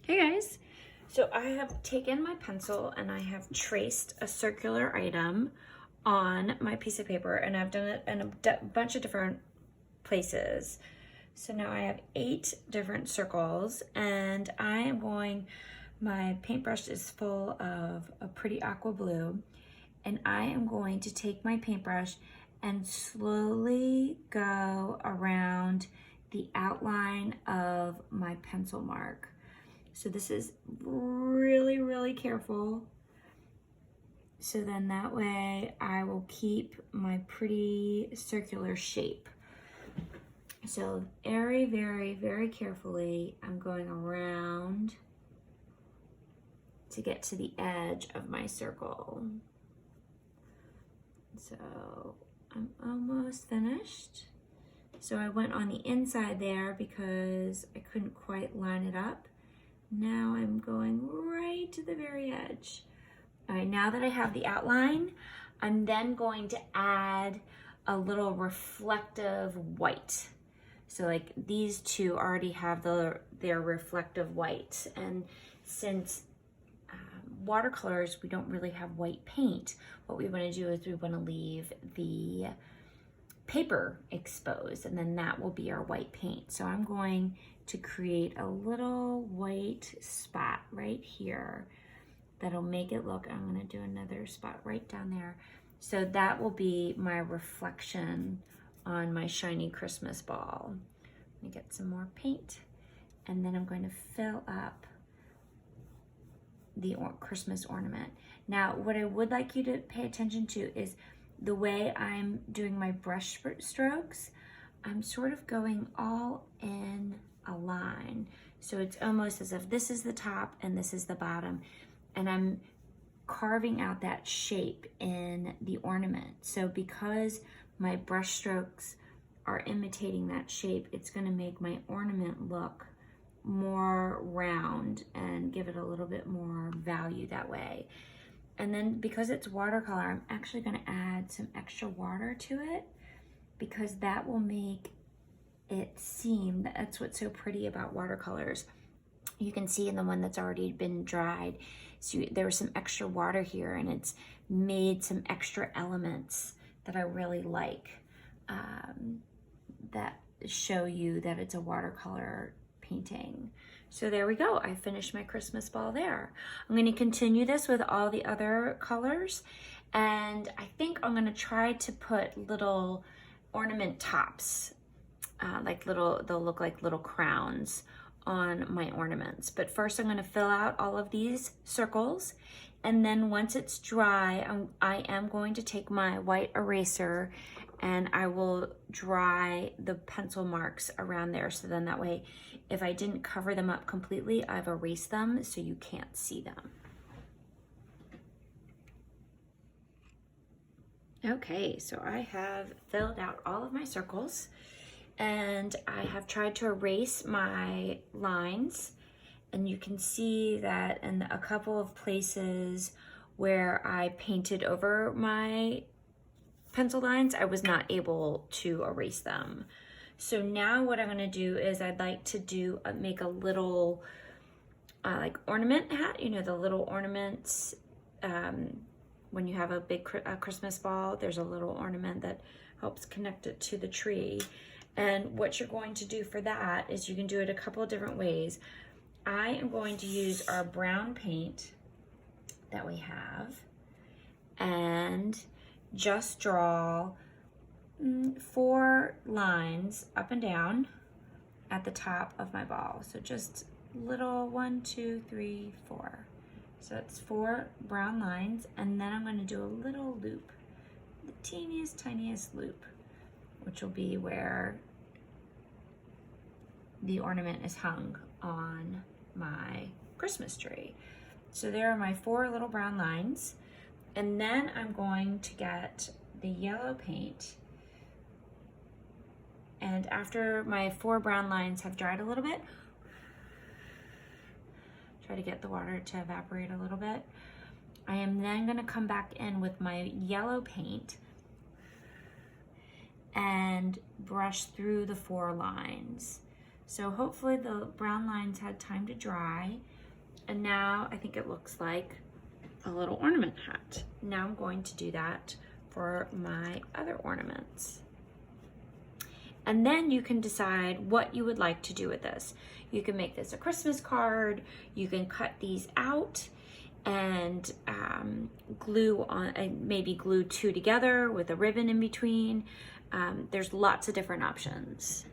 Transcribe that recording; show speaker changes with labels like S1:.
S1: Hey guys, so I have taken my pencil and I have traced a circular item on my piece of paper, and I've done it in a bunch of different places. So now I have 8 different circles, and I am my paintbrush is full of a pretty aqua blue, and I am going to take my paintbrush and slowly go around the outline of my pencil mark. So this is really, really careful. So then that way I will keep my pretty circular shape. So very, very, very carefully, I'm going around to get to the edge of my circle. So I'm almost finished. So I went on the inside there because I couldn't quite line it up. Now I'm going right to the very edge. All right, now that I have the outline, I'm then going to add a little reflective white. So like these two already have their reflective white. And since watercolors, we don't really have white paint, what we want to do is we want to leave the paper exposed, and then that will be our white paint. So I'm going to create a little white spot right here that'll make it look, I'm going to do another spot right down there. So that will be my reflection on my shiny Christmas ball. Let me get some more paint, and then I'm going to fill up the Christmas ornament. Now, what I would like you to pay attention to is the way I'm doing my brush strokes. I'm sort of going all in a line. So it's almost as if this is the top and this is the bottom. And I'm carving out that shape in the ornament. So because my brush strokes are imitating that shape, it's gonna make my ornament look more round and give it a little bit more value that way. And then because it's watercolor, I'm actually gonna add some extra water to it because that will make it seem, that's what's so pretty about watercolors. You can see in the one that's already been dried, so there was some extra water here and it's made some extra elements that I really like that show you that it's a watercolor painting. So there we go, I finished my Christmas ball there. I'm gonna continue this with all the other colors, and I think I'm gonna try to put little ornament tops, they'll look like little crowns on my ornaments. But first I'm gonna fill out all of these circles, and then once it's dry, I am going to take my white eraser and I will dry the pencil marks around there. So then that way, if I didn't cover them up completely, I've erased them so you can't see them. Okay, so I have filled out all of my circles and I have tried to erase my lines, and you can see that in a couple of places where I painted over my pencil lines, I was not able to erase them. So now what I'm gonna do is I'd like to make a little like ornament hat, you know, the little ornaments. When you have a big Christmas ball, there's a little ornament that helps connect it to the tree. And what you're going to do for that is you can do it a couple of different ways. I am going to use our brown paint that we have and just draw 4 lines up and down at the top of my ball. So just little 1, 2, 3, 4. So it's 4 brown lines, and then I'm going to do a little loop, the teeniest, tiniest loop, which will be where the ornament is hung on my Christmas tree. So there are my 4 little brown lines. And then I'm going to get the yellow paint. And after my 4 brown lines have dried a little bit, try to get the water to evaporate a little bit, I am then gonna come back in with my yellow paint and brush through the 4 lines. So hopefully the brown lines had time to dry. And now I think it looks like a little ornament hat. Now I'm going to do that for my other ornaments. And then you can decide what you would like to do with this. You can make this a Christmas card. You can cut these out and glue on, maybe glue two together with a ribbon in between. There's lots of different options.